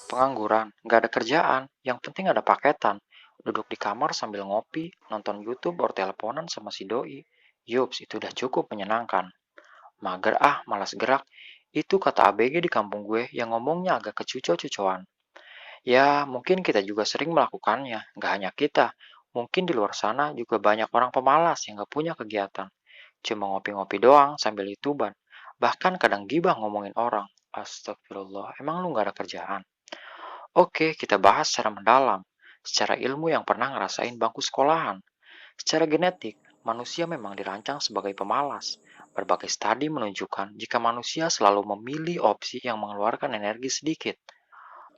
Pengangguran, nggak ada kerjaan, yang penting ada paketan. Duduk di kamar sambil ngopi, nonton YouTube, or teleponan sama si doi. Yups, itu udah cukup menyenangkan. Mager ah, malas gerak. Itu kata ABG di kampung gue yang ngomongnya agak kecuco-cucoan. Ya, mungkin kita juga sering melakukannya, nggak hanya kita. Mungkin di luar sana juga banyak orang pemalas yang nggak punya kegiatan. Cuma ngopi-ngopi doang sambil youtuber. Bahkan kadang gibah ngomongin orang. Astagfirullah, emang lu nggak ada kerjaan? Oke, kita bahas secara mendalam, secara ilmu yang pernah ngerasain bangku sekolahan. Secara genetik, manusia memang dirancang sebagai pemalas. Berbagai studi menunjukkan jika manusia selalu memilih opsi yang mengeluarkan energi sedikit.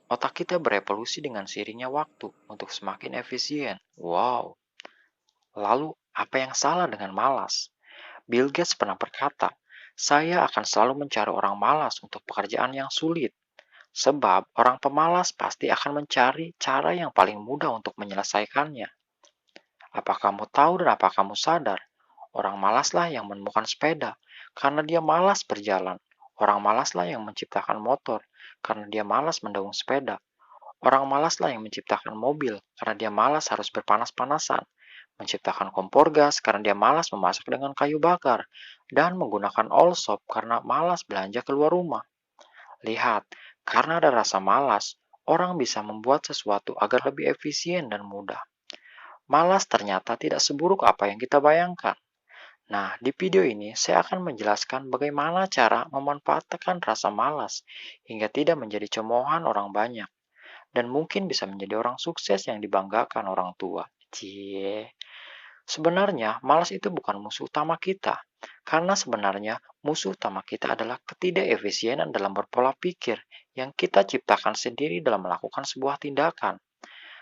Otak kita berevolusi dengan sirinya waktu untuk semakin efisien. Wow. Lalu, apa yang salah dengan malas? Bill Gates pernah berkata, "Saya akan selalu mencari orang malas untuk pekerjaan yang sulit." Sebab orang pemalas pasti akan mencari cara yang paling mudah untuk menyelesaikannya. Apa kamu tahu dan apa kamu sadar? Orang malaslah yang menemukan sepeda karena dia malas berjalan. Orang malaslah yang menciptakan motor karena dia malas mendaung sepeda. Orang malaslah yang menciptakan mobil karena dia malas harus berpanas-panasan. Menciptakan kompor gas karena dia malas memasak dengan kayu bakar. Dan menggunakan all shop karena malas belanja keluar rumah. Lihat, karena ada rasa malas, orang bisa membuat sesuatu agar lebih efisien dan mudah. Malas ternyata tidak seburuk apa yang kita bayangkan. Nah, di video ini saya akan menjelaskan bagaimana cara memanfaatkan rasa malas hingga tidak menjadi cemoohan orang banyak dan mungkin bisa menjadi orang sukses yang dibanggakan orang tua. Cie. Sebenarnya, malas itu bukan musuh utama kita, karena sebenarnya musuh utama kita adalah ketidakefisienan dalam berpola pikir yang kita ciptakan sendiri dalam melakukan sebuah tindakan.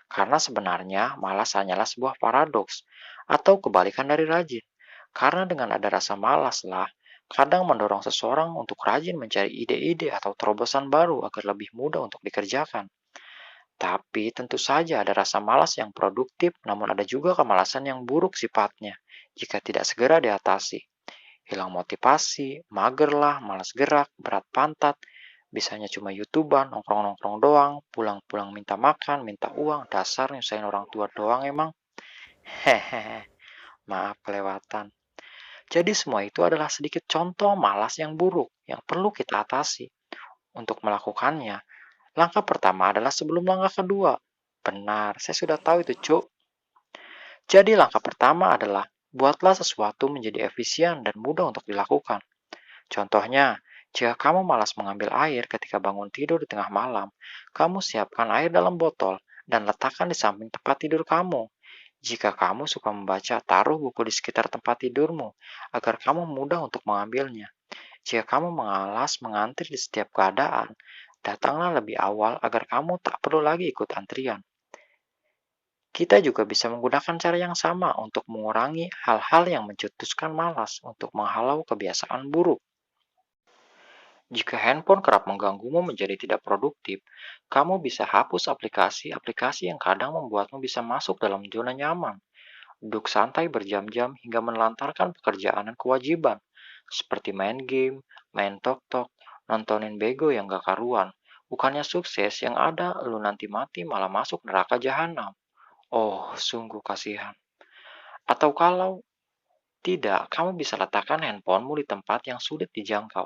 Karena sebenarnya malas hanyalah sebuah paradoks atau kebalikan dari rajin. Karena dengan ada rasa malas lah, kadang mendorong seseorang untuk rajin mencari ide-ide atau terobosan baru agar lebih mudah untuk dikerjakan. Tapi tentu saja ada rasa malas yang produktif, namun ada juga kemalasan yang buruk sifatnya jika tidak segera diatasi. Hilang motivasi, mager lah, malas gerak, berat pantat, bisanya cuma youtuber, nongkrong-nongkrong doang, pulang-pulang minta makan, minta uang, dasar nyusahin orang tua doang emang. Hehehe, maaf kelewatan. Jadi semua itu adalah sedikit contoh malas yang buruk yang perlu kita atasi. Untuk melakukannya, langkah pertama adalah sebelum langkah kedua. Benar, saya sudah tahu itu, Cuk. Jadi langkah pertama adalah buatlah sesuatu menjadi efisien dan mudah untuk dilakukan. Contohnya, jika kamu malas mengambil air ketika bangun tidur di tengah malam, kamu siapkan air dalam botol dan letakkan di samping tempat tidur kamu. Jika kamu suka membaca, taruh buku di sekitar tempat tidurmu agar kamu mudah untuk mengambilnya. Jika kamu malas mengantri di setiap keadaan, datanglah lebih awal agar kamu tak perlu lagi ikut antrian. Kita juga bisa menggunakan cara yang sama untuk mengurangi hal-hal yang mencetuskan malas untuk menghalau kebiasaan buruk. Jika handphone kerap mengganggumu menjadi tidak produktif, kamu bisa hapus aplikasi-aplikasi yang kadang membuatmu bisa masuk dalam zona nyaman. Duduk santai berjam-jam hingga menelantarkan pekerjaan dan kewajiban, seperti main game, main tok-tok, nontonin bego yang gak karuan. Bukannya sukses yang ada, lu nanti mati malah masuk neraka jahanam. Oh, sungguh kasihan. Atau kalau tidak, kamu bisa letakkan handphonemu di tempat yang sulit dijangkau,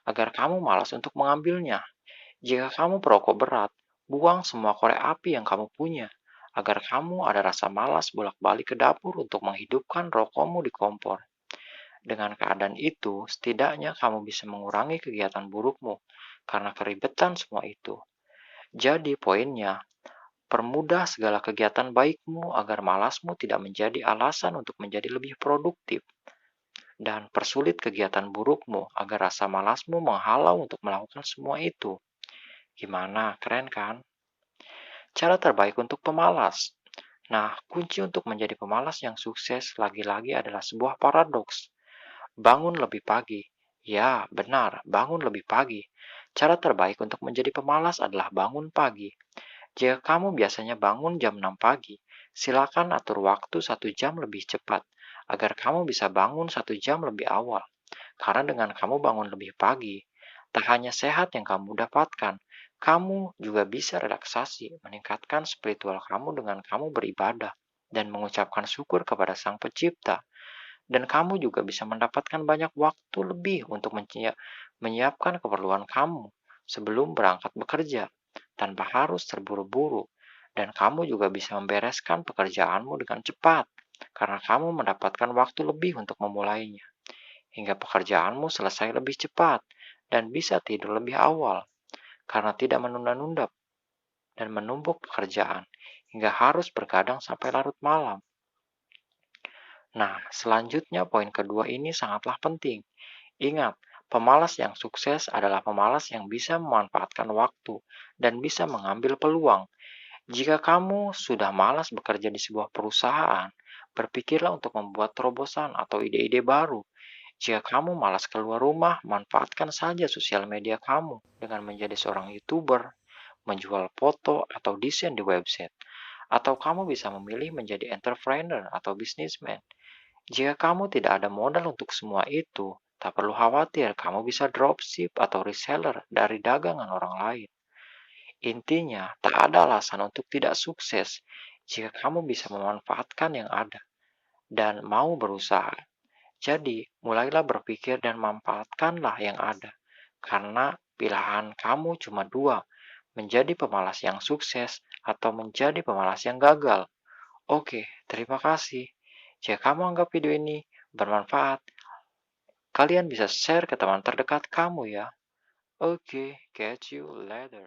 agar kamu malas untuk mengambilnya. Jika kamu perokok berat, buang semua korek api yang kamu punya, agar kamu ada rasa malas bolak-balik ke dapur untuk menghidupkan rokokmu di kompor. Dengan keadaan itu, setidaknya kamu bisa mengurangi kegiatan burukmu, karena keribetan semua itu. Jadi poinnya, permudah segala kegiatan baikmu agar malasmu tidak menjadi alasan untuk menjadi lebih produktif. Dan persulit kegiatan burukmu agar rasa malasmu menghalau untuk melakukan semua itu. Gimana? Keren kan? Cara terbaik untuk pemalas. Nah, kunci untuk menjadi pemalas yang sukses lagi-lagi adalah sebuah paradoks. Bangun lebih pagi. Ya, benar, bangun lebih pagi. Cara terbaik untuk menjadi pemalas adalah bangun pagi. Jika kamu biasanya bangun jam 6 pagi, silakan atur waktu 1 jam lebih cepat, agar kamu bisa bangun 1 jam lebih awal. Karena dengan kamu bangun lebih pagi, tak hanya sehat yang kamu dapatkan, Kamu juga bisa relaksasi, meningkatkan spiritual kamu dengan kamu beribadah dan mengucapkan syukur kepada Sang Pencipta. Dan kamu juga bisa mendapatkan banyak waktu lebih untuk menyiapkan keperluan kamu sebelum berangkat bekerja, tanpa harus terburu-buru. Dan kamu juga bisa membereskan pekerjaanmu dengan cepat, karena kamu mendapatkan waktu lebih untuk memulainya, hingga pekerjaanmu selesai lebih cepat dan bisa tidur lebih awal, karena tidak menunda-nunda dan menumpuk pekerjaan, hingga harus bergadang sampai larut malam. Nah, selanjutnya poin kedua ini sangatlah penting. Ingat, pemalas yang sukses adalah pemalas yang bisa memanfaatkan waktu dan bisa mengambil peluang. Jika kamu sudah malas bekerja di sebuah perusahaan, berpikirlah untuk membuat terobosan atau ide-ide baru. Jika kamu malas keluar rumah, manfaatkan saja sosial media kamu dengan menjadi seorang YouTuber, menjual foto atau desain di website. Atau kamu bisa memilih menjadi entrepreneur atau businessman. Jika kamu tidak ada modal untuk semua itu, tak perlu khawatir, kamu bisa dropship atau reseller dari dagangan orang lain. Intinya, tak ada alasan untuk tidak sukses jika kamu bisa memanfaatkan yang ada dan mau berusaha. Jadi, mulailah berpikir dan manfaatkanlah yang ada. Karena pilihan kamu cuma dua, menjadi pemalas yang sukses atau menjadi pemalas yang gagal. Oke, terima kasih. Jika kamu anggap video ini bermanfaat, kalian bisa share ke teman terdekat kamu ya. Oke, catch you later.